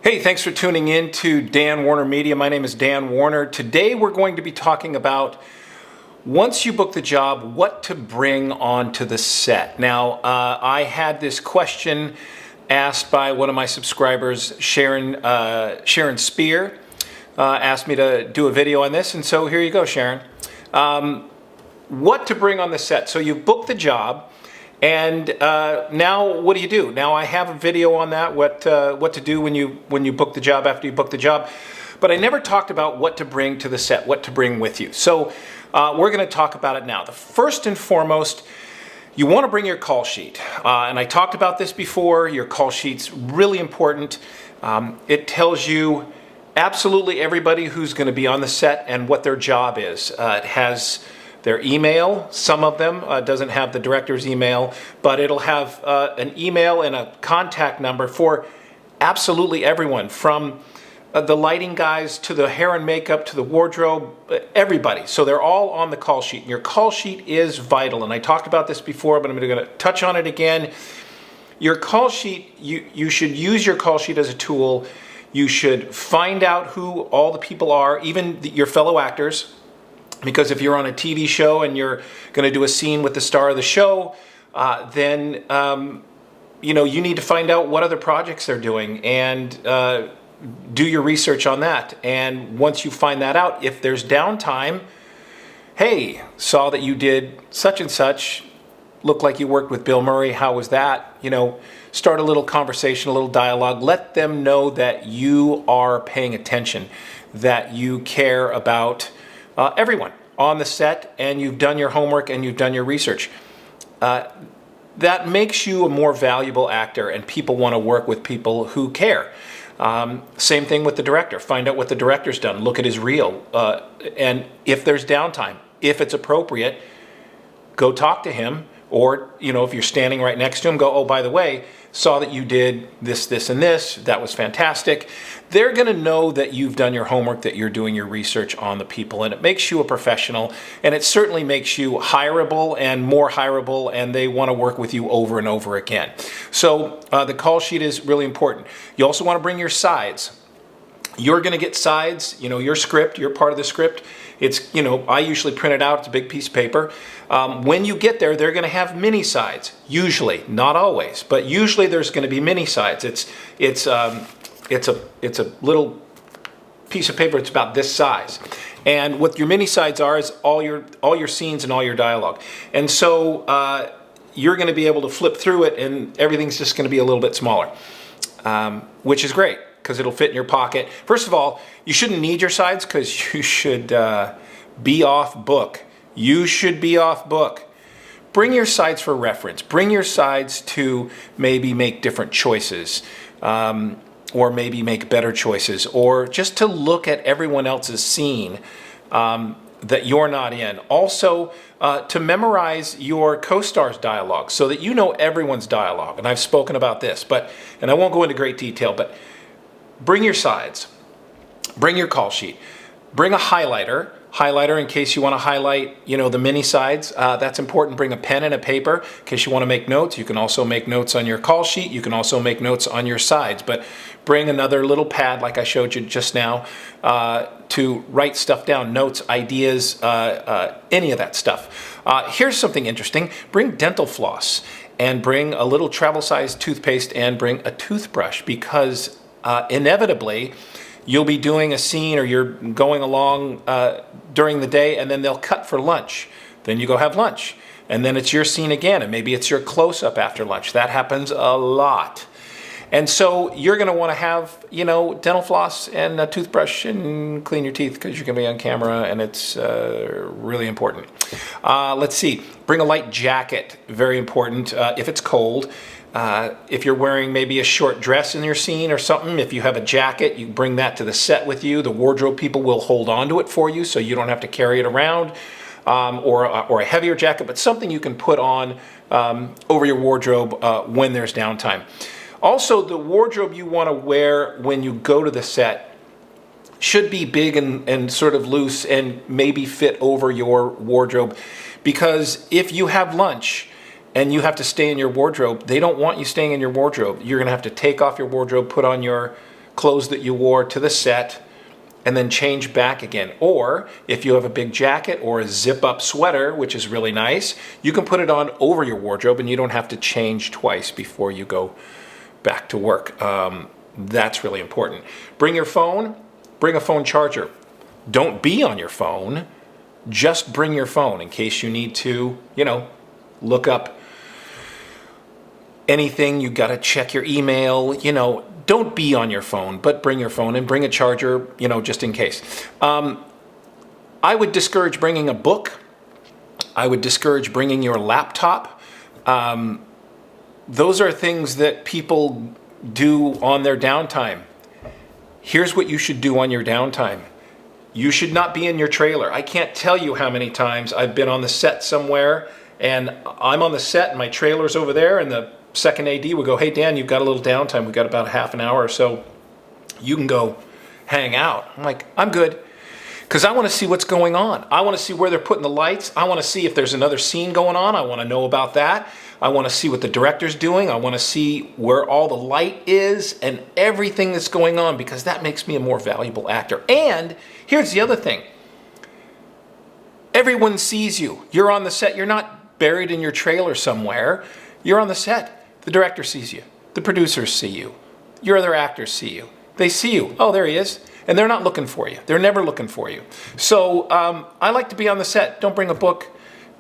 Hey, thanks for tuning in to Dan Warner Media. My name is Dan Warner. Today we're going to be talking about, once you book the job, what to bring onto the set. Now, I had this question asked by one of my subscribers, Sharon Spear, asked me to do a video on this, and so here you go, Sharon. What to bring on the set. So you've booked the job, and now what do? Now I have a video on that, what to do when you book the job, after you book the job. But I never talked about what to bring to the set, what to bring with you. So we're going to talk about it now. The first and foremost, you want to bring your call sheet. And I talked about this before. Your call sheet's really important. It tells you absolutely everybody who's going to be on the set and what their job is. It has their email. Some of them doesn't have the director's email, but it'll have an email and a contact number for absolutely everyone, from the lighting guys to the hair and makeup to the wardrobe, everybody. So they're all on the call sheet. And your call sheet is vital. And I talked about this before, but I'm going to touch on it again. Your call sheet, you should use your call sheet as a tool. You should find out who all the people are, even your fellow actors. Because if you're on a TV show and you're going to do a scene with the star of the show, then you need to find out what other projects they're doing and do your research on that. And once you find that out, if there's downtime, hey, saw that you did such and such, looked like you worked with Bill Murray, how was that? Start a little conversation, a little dialogue. Let them know that you are paying attention, that you care about everyone on the set, and you've done your homework and you've done your research. That makes you a more valuable actor, and people want to work with people who care. Same thing with the director. Find out what the director's done. Look at his reel. And if there's downtime, if it's appropriate, go talk to him. Or, if you're standing right next to him, go, oh, by the way, saw that you did this, this, and this. That was fantastic. They're going to know that you've done your homework, that you're doing your research on the people, and it makes you a professional, and it certainly makes you hireable and more hireable, and they want to work with you over and over again. So the call sheet is really important. You also want to bring your sides. You're going to get sides, your script, you're part of the script. It's, I usually print it out. It's a big piece of paper. When you get there, they're going to have mini sides. Usually, not always, but usually there's going to be mini sides. It's a little piece of paper. It's about this size. And what your mini sides are is all your scenes and all your dialogue. And so you're going to be able to flip through it, and everything's just going to be a little bit smaller, which is great, because it'll fit in your pocket. First of all, you shouldn't need your sides, because you should be off book. You should be off book. Bring your sides for reference. Bring your sides to maybe make different choices, or maybe make better choices, or just to look at everyone else's scene that you're not in. Also, to memorize your co-star's dialogue so that you know everyone's dialogue. And I've spoken about this, and I won't go into great detail, but bring your sides, bring your call sheet, bring a highlighter in case you want to highlight, the mini sides. That's important. Bring a pen and a paper in case you want to make notes. You can also make notes on your call sheet. You can also make notes on your sides, but bring another little pad like I showed you just now to write stuff down, notes, ideas, any of that stuff. Here's something interesting. Bring dental floss, and bring a little travel-sized toothpaste, and bring a toothbrush, because inevitably you'll be doing a scene, or you're going along during the day, and then they'll cut for lunch. Then you go have lunch, and then it's your scene again, and maybe it's your close-up after lunch. That happens a lot. And so you're going to want to have, dental floss and a toothbrush, and clean your teeth, because you're going to be on camera, and it's really important. Let's see. Bring a light jacket. Very important if it's cold. If you're wearing maybe a short dress in your scene or something, if you have a jacket, you bring that to the set with you. The wardrobe people will hold on to it for you, so you don't have to carry it around, or a heavier jacket, but something you can put on over your wardrobe when there's downtime. Also, the wardrobe you want to wear when you go to the set should be big and sort of loose, and maybe fit over your wardrobe, because if you have lunch and you have to stay in your wardrobe, they don't want you staying in your wardrobe. You're going to have to take off your wardrobe, put on your clothes that you wore to the set and then change back again. Or if you have a big jacket or a zip-up sweater, which is really nice, you can put it on over your wardrobe and you don't have to change twice before you go back to work. That's really important. Bring your phone, bring a phone charger. Don't be on your phone, just bring your phone in case you need to, look up anything. You got to check your email, don't be on your phone, but bring your phone and bring a charger, just in case. I would discourage bringing a book. I would discourage bringing your laptop. Those are things that people do on their downtime. Here's what you should do on your downtime. You should not be in your trailer. I can't tell you how many times I've been on the set somewhere and I'm on the set and my trailer's over there and the second AD would go, hey Dan, you've got a little downtime. We've got about half an hour or so. You can go hang out. I'm like, I'm good. Because I want to see what's going on. I want to see where they're putting the lights. I want to see if there's another scene going on. I want to know about that. I want to see what the director's doing. I want to see where all the light is and everything that's going on, because that makes me a more valuable actor. And here's the other thing. Everyone sees you. You're on the set. You're not buried in your trailer somewhere. You're on the set. The director sees you. The producers see you. Your other actors see you. They see you. Oh, there he is. And they're not looking for you. They're never looking for you. So I like to be on the set. Don't bring a book.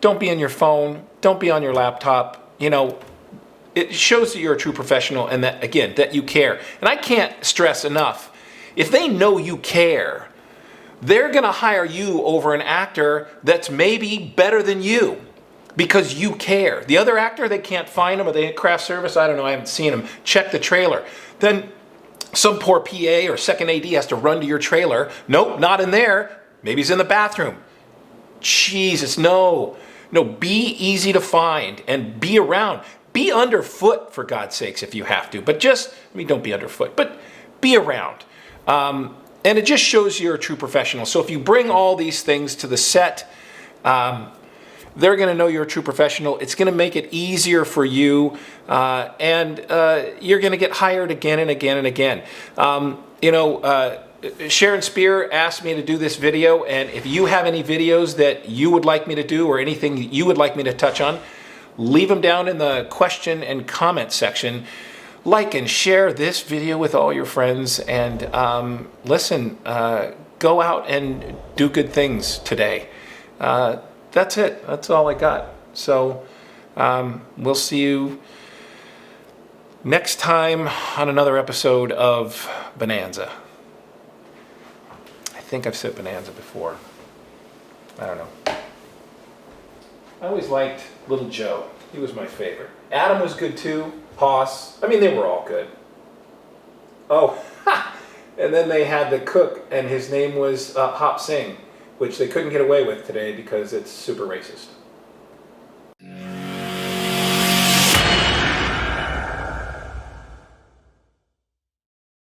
Don't be on your phone. Don't be on your laptop. It shows that you're a true professional and that, again, that you care. And I can't stress enough, if they know you care, they're going to hire you over an actor that's maybe better than you because you care. The other actor, they can't find him, or they craft service. I don't know. I haven't seen him. Check the trailer. Then some poor PA or second AD has to run to your trailer. Nope, not in there. Maybe he's in the bathroom. Jesus, no. No, be easy to find and be around. Be underfoot, for God's sakes, if you have to. But don't be underfoot, but be around. And it just shows you're a true professional. So if you bring all these things to the set, they're going to know you're a true professional. It's going to make it easier for you, and you're going to get hired again and again and again. Sharon Spear asked me to do this video, and if you have any videos that you would like me to do or anything that you would like me to touch on, leave them down in the question and comment section. Like and share this video with all your friends, and listen, go out and do good things today. That's it. That's all I got. So we'll see you next time on another episode of Bonanza. I think I've said Bonanza before. I don't know. I always liked Little Joe. He was my favorite. Adam was good too. Hoss. I mean, they were all good. Oh, and then they had the cook, and his name was Hop Singh, which they couldn't get away with today because it's super racist.